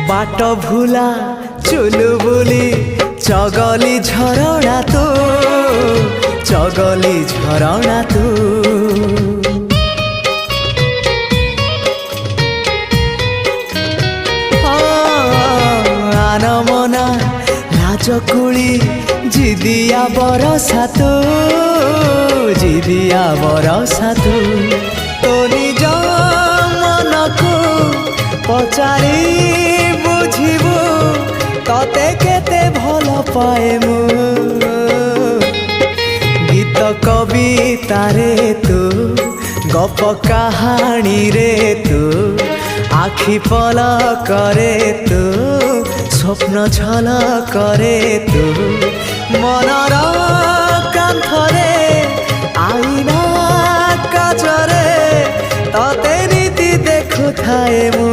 बाट भूला चुलु बुली चगली झरणा तू चगली झरणा तू आनमना लाजकुली जिदिया बरसा तू जिदिया बरसा तू तो निज मन को पचारि बुझिबु तते केते भल पाए मु गीत कविता रे तू गप कहानी रे तू आखि पलक रे तू स्वप्न झलक रे तू मनर कांथरे आईना काचरे तते नीति देखु थाए मु।